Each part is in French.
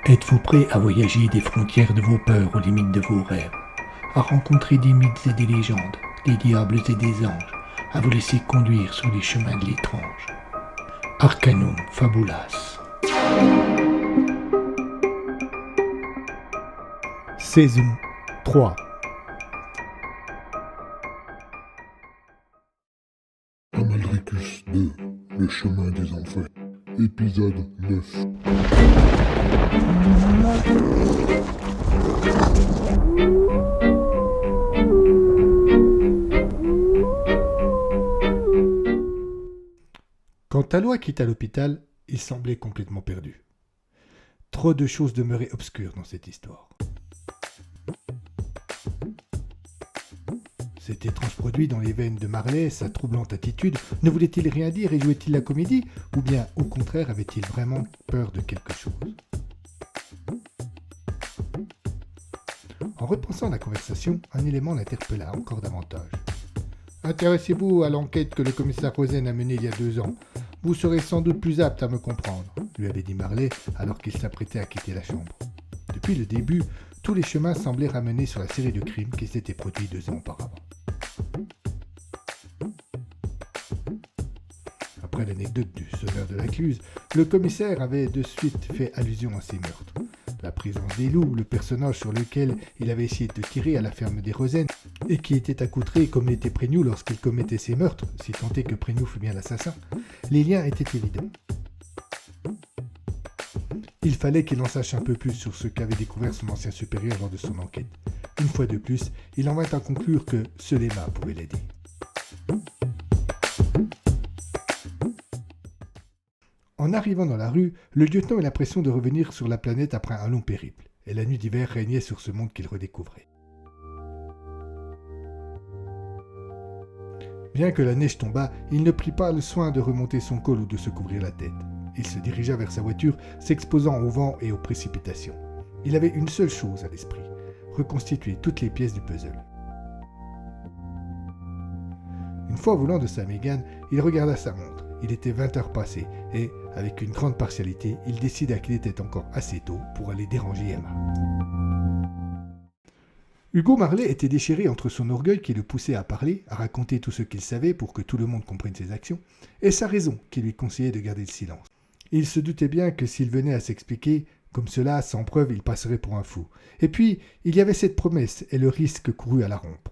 Êtes-vous prêt à voyager des frontières de vos peurs aux limites de vos rêves, à rencontrer des mythes et des légendes, des diables et des anges, à vous laisser conduire sur les chemins de l'étrange? Arcanum Fabulas. Saison 3. Amalricus 2, le chemin des enfers. Épisode 9. Quand Talois quitta l'hôpital, il semblait complètement perdu. Trop de choses demeuraient obscures dans cette histoire. Cet étrange produit dans les veines de Marley, sa troublante attitude, ne voulait-il rien dire et jouait-il la comédie? Ou bien, au contraire, avait-il vraiment peur de quelque chose? En repensant à la conversation, un élément l'interpella encore davantage. « Intéressez-vous à l'enquête que le commissaire Rosen a menée il y a 2 ans. Vous serez sans doute plus apte à me comprendre, » lui avait dit Marley alors qu'il s'apprêtait à quitter la chambre. Depuis le début, tous les chemins semblaient ramener sur la série de crimes qui s'étaient produits 2 ans auparavant. Après l'anecdote du sonneur de la Cluse, le commissaire avait de suite fait allusion à ces meurtres. La présence des loups, le personnage sur lequel il avait essayé de tirer à la ferme des Rosen, et qui était accoutré comme l'était Prégnoux lorsqu'il commettait ses meurtres, si tant est que Prégnoux fut bien l'assassin, les liens étaient évidents. Il fallait qu'il en sache un peu plus sur ce qu'avait découvert son ancien supérieur lors de son enquête. Une fois de plus, il en vint à conclure que seul Emma pouvait l'aider. En arrivant dans la rue, le lieutenant eut l'impression de revenir sur la planète après un long périple, et la nuit d'hiver régnait sur ce monde qu'il redécouvrait. Bien que la neige tombât, il ne prit pas le soin de remonter son col ou de se couvrir la tête. Il se dirigea vers sa voiture, s'exposant au vent et aux précipitations. Il avait une seule chose à l'esprit, reconstituer toutes les pièces du puzzle. Une fois au volant de sa Mégane, il regarda sa montre. Il était 20 heures passées et, avec une grande partialité, il décida qu'il était encore assez tôt pour aller déranger Emma. Hugo Marley était déchiré entre son orgueil qui le poussait à parler, à raconter tout ce qu'il savait pour que tout le monde comprenne ses actions, et sa raison qui lui conseillait de garder le silence. Il se doutait bien que s'il venait à s'expliquer, comme cela, sans preuve, il passerait pour un fou. Et puis, il y avait cette promesse et le risque couru à la rompre.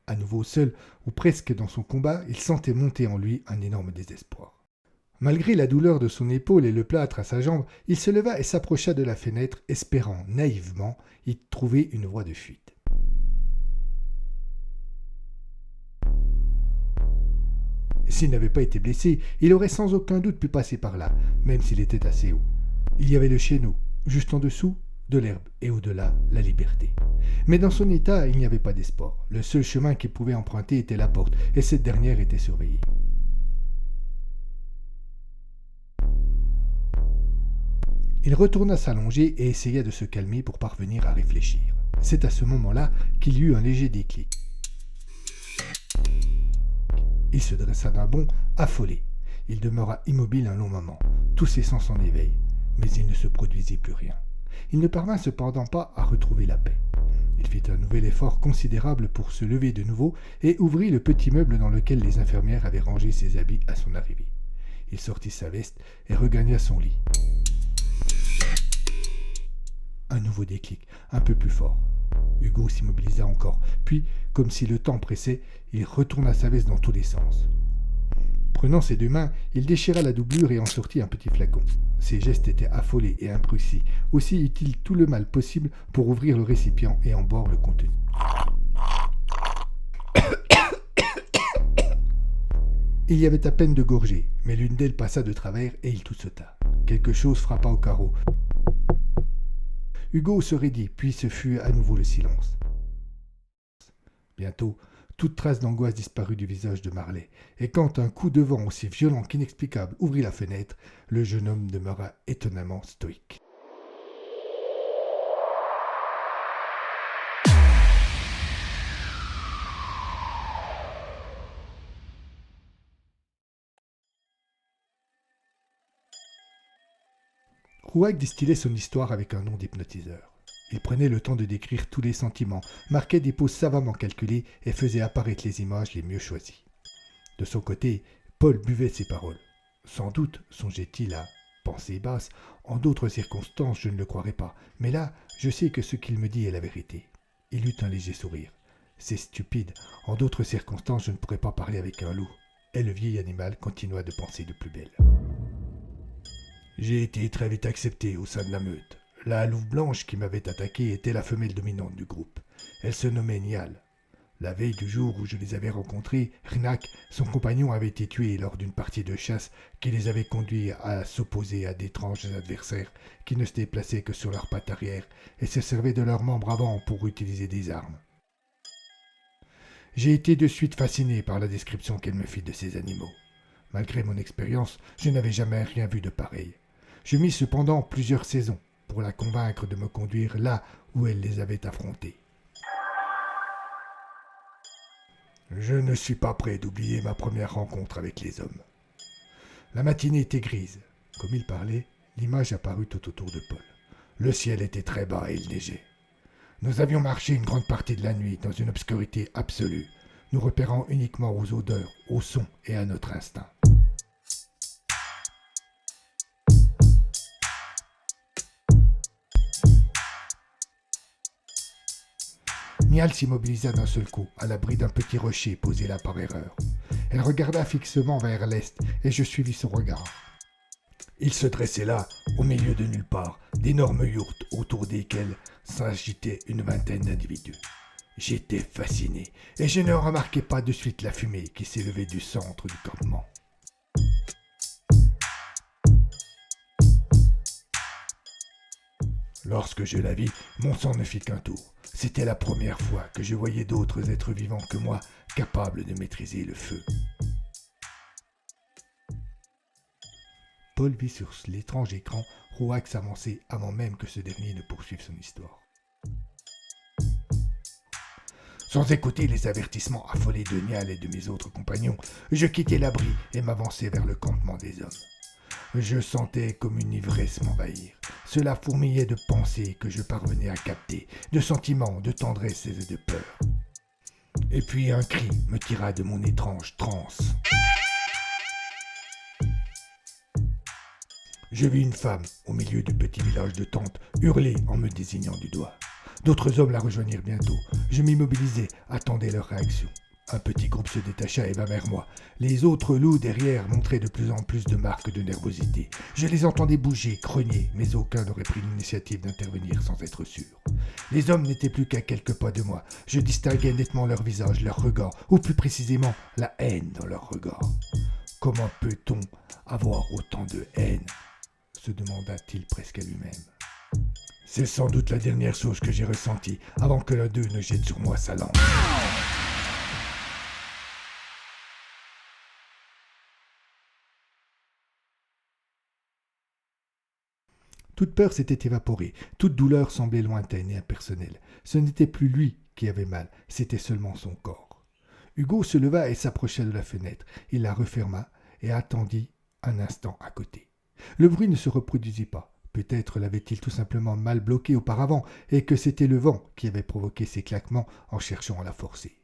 À nouveau seul, ou presque dans son combat, il sentait monter en lui un énorme désespoir. Malgré la douleur de son épaule et le plâtre à sa jambe, il se leva et s'approcha de la fenêtre, espérant naïvement y trouver une voie de fuite. S'il n'avait pas été blessé, il aurait sans aucun doute pu passer par là, même s'il était assez haut. Il y avait le chéneau, juste en dessous, de l'herbe, et au-delà, la liberté. Mais dans son état, il n'y avait pas d'espoir. Le seul chemin qu'il pouvait emprunter était la porte, et cette dernière était surveillée. Il retourna s'allonger et essaya de se calmer pour parvenir à réfléchir. C'est à ce moment-là qu'il y eut un léger déclic. Il se dressa d'un bond, affolé. Il demeura immobile un long moment, tous ses sens en éveil, mais il ne se produisit plus rien. Il ne parvint cependant pas à retrouver la paix. Il fit un nouvel effort considérable pour se lever de nouveau et ouvrit le petit meuble dans lequel les infirmières avaient rangé ses habits à son arrivée. Il sortit sa veste et regagna son lit. Un nouveau déclic, un peu plus fort. Hugo s'immobilisa encore, puis, comme si le temps pressait, il retourna sa veste dans tous les sens. Prenant ses 2 mains, il déchira la doublure et en sortit un petit flacon. Ses gestes étaient affolés et imprécis. Aussi eut-il tout le mal possible pour ouvrir le récipient et en boire le contenu. Il y avait à peine 2 gorgées, mais l'une d'elles passa de travers et il toussota. Quelque chose frappa au carreau. Hugo se raidit, puis ce fut à nouveau le silence. Bientôt, toute trace d'angoisse disparut du visage de Marley, et quand un coup de vent aussi violent qu'inexplicable ouvrit la fenêtre, le jeune homme demeura étonnamment stoïque. Rouac distillait son histoire avec un nom d'hypnotiseur. Il prenait le temps de décrire tous les sentiments, marquait des pauses savamment calculées et faisait apparaître les images les mieux choisies. De son côté, Paul buvait ses paroles. Sans doute songeait-il à pensée basse. En d'autres circonstances, je ne le croirais pas. Mais là, je sais que ce qu'il me dit est la vérité. Il eut un léger sourire. C'est stupide. En d'autres circonstances, je ne pourrais pas parler avec un loup. Et le vieil animal continua de penser de plus belle. J'ai été très vite accepté au sein de la meute. La louve blanche qui m'avait attaqué était la femelle dominante du groupe. Elle se nommait Nial. La veille du jour où je les avais rencontrés, Rnak, son compagnon, avait été tué lors d'une partie de chasse qui les avait conduits à s'opposer à d'étranges adversaires qui ne se déplaçaient que sur leurs pattes arrière et se servaient de leurs membres avant pour utiliser des armes. J'ai été de suite fasciné par la description qu'elle me fit de ces animaux. Malgré mon expérience, je n'avais jamais rien vu de pareil. Je mis cependant plusieurs saisons pour la convaincre de me conduire là où elle les avait affrontés. Je ne suis pas prêt d'oublier ma première rencontre avec les hommes. La matinée était grise. Comme il parlait, l'image apparut tout autour de Paul. Le ciel était très bas et il neigeait. Nous avions marché une grande partie de la nuit dans une obscurité absolue, nous repérant uniquement aux odeurs, aux sons et à notre instinct. Nial s'immobilisa d'un seul coup, à l'abri d'un petit rocher posé là par erreur. Elle regarda fixement vers l'est, et je suivis son regard. Il se dressait là, au milieu de nulle part, d'énormes yourtes autour desquelles s'agitaient une vingtaine d'individus. J'étais fasciné, et je ne remarquai pas de suite la fumée qui s'élevait du centre du campement. Lorsque je la vis, mon sang ne fit qu'un tour. C'était la première fois que je voyais d'autres êtres vivants que moi capables de maîtriser le feu. Paul vit sur l'étrange écran Rouac s'avancer avant même que ce dernier ne poursuive son histoire. Sans écouter les avertissements affolés de Nial et de mes autres compagnons, je quittai l'abri et m'avançai vers le campement des hommes. Je sentais comme une ivresse m'envahir. Cela fourmillait de pensées que je parvenais à capter, de sentiments, de tendresse et de peur. Et puis un cri me tira de mon étrange transe. Je vis une femme, au milieu du petit village de tentes, hurler en me désignant du doigt. D'autres hommes la rejoignirent bientôt. Je m'immobilisai, attendais leur réaction. Un petit groupe se détacha et vint vers moi. Les autres loups derrière montraient de plus en plus de marques de nervosité. Je les entendais bouger, grogner, mais aucun n'aurait pris l'initiative d'intervenir sans être sûr. Les hommes n'étaient plus qu'à quelques pas de moi. Je distinguais nettement leur visage, leur regard, ou plus précisément la haine dans leur regard. Comment peut-on avoir autant de haine ? Se demanda-t-il presque à lui-même. C'est sans doute la dernière chose que j'ai ressentie avant que l'un d'eux ne jette sur moi sa langue. Toute peur s'était évaporée, toute douleur semblait lointaine et impersonnelle. Ce n'était plus lui qui avait mal, c'était seulement son corps. Hugo se leva et s'approcha de la fenêtre. Il la referma et attendit un instant à côté. Le bruit ne se reproduisit pas. Peut-être l'avait-il tout simplement mal bloqué auparavant et que c'était le vent qui avait provoqué ces claquements en cherchant à la forcer.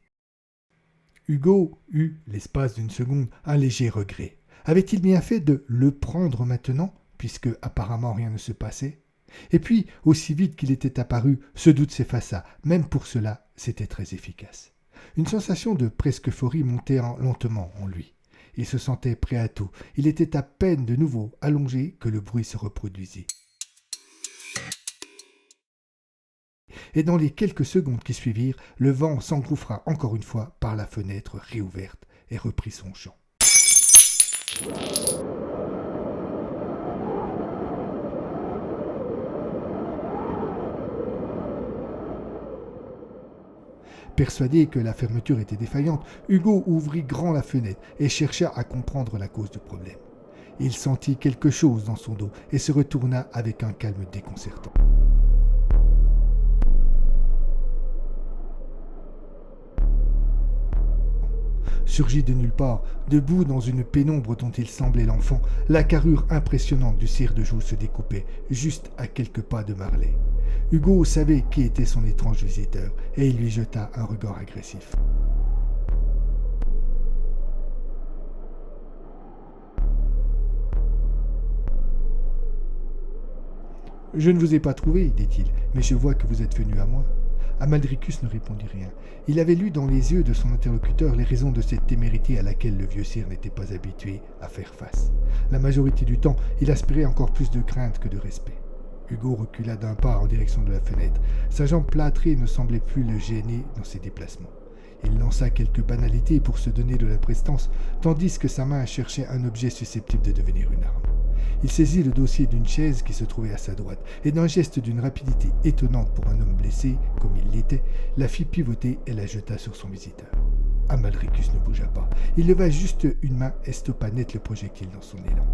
Hugo eut, l'espace d'une seconde, un léger regret. Avait-il bien fait de le prendre maintenant, puisque apparemment rien ne se passait ? Et puis, aussi vite qu'il était apparu, ce doute s'effaça. Même pour cela, c'était très efficace. Une sensation de presque euphorie montait lentement en lui. Il se sentait prêt à tout. Il était à peine de nouveau allongé que le bruit se reproduisit. Et dans les quelques secondes qui suivirent, le vent s'engouffra encore une fois par la fenêtre réouverte et reprit son chant. Persuadé que la fermeture était défaillante, Hugo ouvrit grand la fenêtre et chercha à comprendre la cause du problème. Il sentit quelque chose dans son dos et se retourna avec un calme déconcertant. surgit de nulle part, debout dans une pénombre dont il semblait l'enfant, la carrure impressionnante du cire de joue se découpait, juste à quelques pas de Marley. Hugo savait qui était son étrange visiteur, et il lui jeta un regard agressif. « Je ne vous ai pas trouvé, dit-il, mais je vois que vous êtes venu à moi. » Amalricus ne répondit rien. Il avait lu dans les yeux de son interlocuteur les raisons de cette témérité à laquelle le vieux sire n'était pas habitué à faire face. La majorité du temps, il aspirait encore plus de crainte que de respect. Hugo recula d'un pas en direction de la fenêtre. Sa jambe plâtrée ne semblait plus le gêner dans ses déplacements. Il lança quelques banalités pour se donner de la prestance, tandis que sa main cherchait un objet susceptible de devenir une arme. Il saisit le dossier d'une chaise qui se trouvait à sa droite, et d'un geste d'une rapidité étonnante pour un homme blessé, comme il l'était, la fit pivoter et la jeta sur son visiteur. Amalricus ne bougea pas. Il leva juste une main et stoppa net le projectile dans son élan.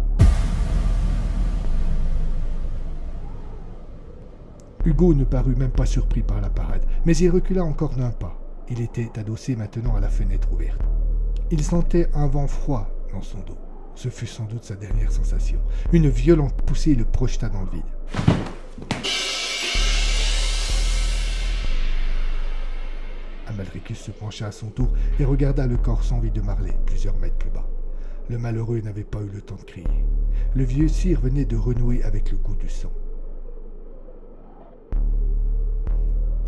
Hugo ne parut même pas surpris par la parade, mais il recula encore d'un pas. Il était adossé maintenant à la fenêtre ouverte. Il sentait un vent froid dans son dos. Ce fut sans doute sa dernière sensation. Une violente poussée le projeta dans le vide. Amalricus se pencha à son tour et regarda le corps sans vie de Marley, plusieurs mètres plus bas. Le malheureux n'avait pas eu le temps de crier. Le vieux sire venait de renouer avec le goût du sang.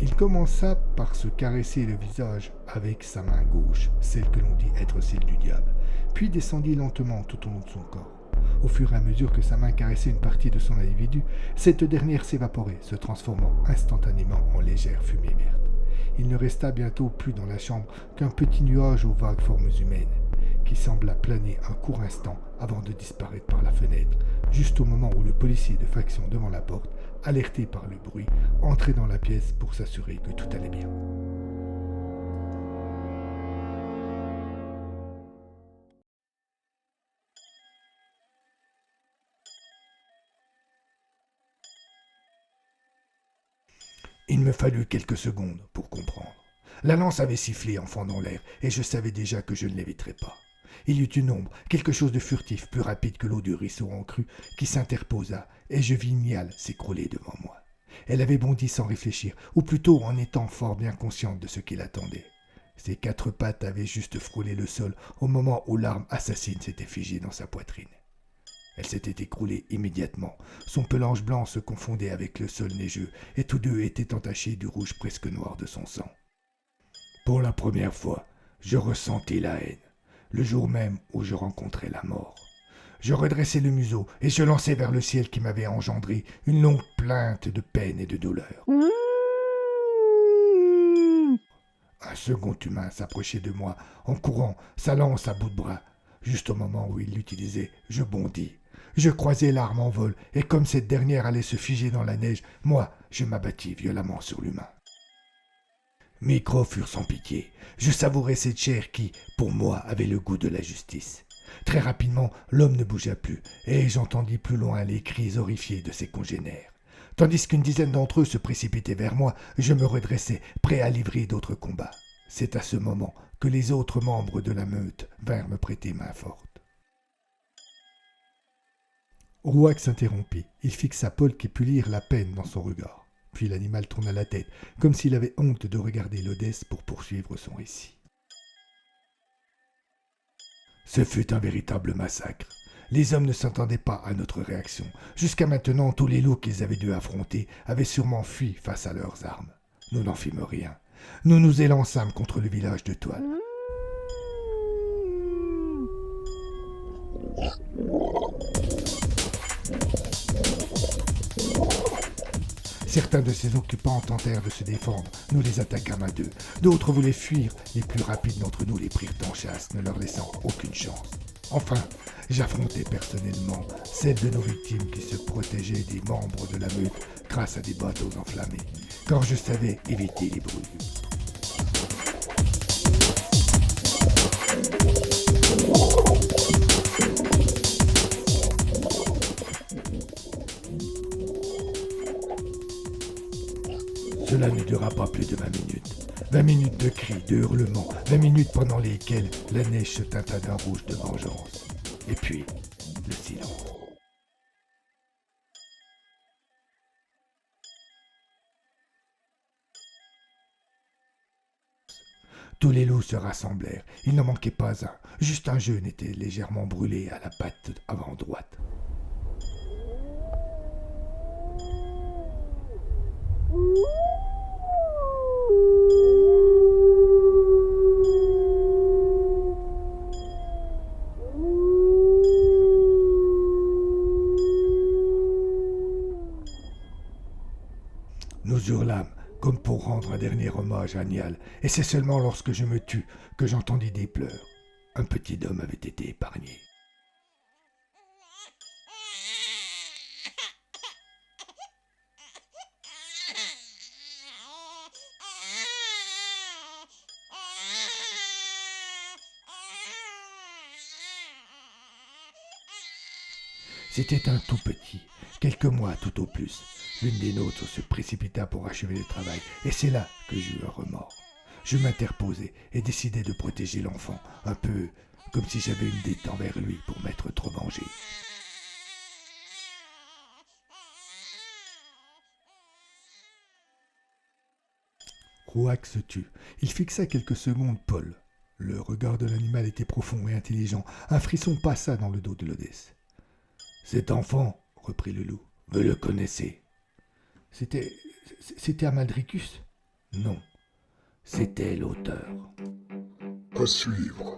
Il commença par se caresser le visage avec sa main gauche, celle que l'on dit être celle du diable, puis descendit lentement tout au long de son corps. Au fur et à mesure que sa main caressait une partie de son individu, cette dernière s'évaporait, se transformant instantanément en légère fumée verte. Il ne resta bientôt plus dans la chambre qu'un petit nuage aux vagues formes humaines, qui sembla planer un court instant avant de disparaître par la fenêtre, juste au moment où le policier de faction devant la porte, alerté par le bruit, entrait dans la pièce pour s'assurer que tout allait bien. Il me fallut quelques secondes pour comprendre. La lance avait sifflé en fendant l'air, et je savais déjà que je ne l'éviterais pas. Il y eut une ombre, quelque chose de furtif, plus rapide que l'eau du ruisseau en crue, qui s'interposa, et je vis Niall s'écrouler devant moi. Elle avait bondi sans réfléchir, ou plutôt en étant fort bien consciente de ce qui l'attendait. Ses quatre pattes avaient juste frôlé le sol au moment où l'arme assassine s'était figée dans sa poitrine. Elle s'était écroulée immédiatement. Son pelage blanc se confondait avec le sol neigeux, et tous deux étaient entachés du rouge presque noir de son sang. Pour la première fois, je ressentis la haine, le jour même où je rencontrais la mort. Je redressai le museau et je lançai vers le ciel qui m'avait engendré une longue plainte de peine et de douleur. Un second humain s'approchait de moi en courant, sa lance à bout de bras. Juste au moment où il l'utilisait, je bondis. Je croisai l'arme en vol, et comme cette dernière allait se figer dans la neige, moi, je m'abattis violemment sur l'humain. Mes crocs furent sans pitié. Je savourais cette chair qui, pour moi, avait le goût de la justice. Très rapidement, l'homme ne bougea plus, et j'entendis plus loin les cris horrifiés de ses congénères. Tandis qu'une dizaine d'entre eux se précipitaient vers moi, je me redressai, prêt à livrer d'autres combats. C'est à ce moment que les autres membres de la meute vinrent me prêter main forte. Rouac s'interrompit. Il fixa Paul qui put lire la peine dans son regard. Puis l'animal tourna la tête, comme s'il avait honte de regarder l'Odesse pour poursuivre son récit. Ce fut un véritable massacre. Les hommes ne s'attendaient pas à notre réaction. Jusqu'à maintenant, tous les loups qu'ils avaient dû affronter avaient sûrement fui face à leurs armes. Nous n'en fîmes rien. Nous nous élançâmes contre le village de Toile. Certains de ses occupants tentèrent de se défendre. Nous les attaquâmes à deux. D'autres voulaient fuir. Les plus rapides d'entre nous les prirent en chasse, ne leur laissant aucune chance. Enfin, j'affrontai personnellement celle de nos victimes qui se protégeaient des membres de la meute grâce à des bateaux enflammés, car je savais éviter les brûlures. Cela ne dura pas plus de 20 minutes. 20 minutes de cris, de hurlements, 20 minutes pendant lesquelles la neige se teinta d'un rouge de vengeance. Et puis, le silence. Tous les loups se rassemblèrent. Il n'en manquait pas un. Juste un jeune était légèrement brûlé à la patte avant droite. Nous hurlâmes, comme pour rendre un dernier hommage à Nial, et c'est seulement lorsque je me tus que j'entendis des pleurs. Un petit homme avait été épargné. C'était un tout petit, quelques mois tout au plus. L'une des nôtres se précipita pour achever le travail, et c'est là que j'eus un remords. Je m'interposai et décidai de protéger l'enfant, un peu comme si j'avais une dette envers lui pour m'être trop vengé. Rouac se tut. Il fixa quelques secondes Paul. Le regard de l'animal était profond et intelligent. Un frisson passa dans le dos de l'Odesse. « Cet enfant, reprit le loup, vous le connaissez. » C'était Amaldricus ? Non, c'était l'auteur. À suivre.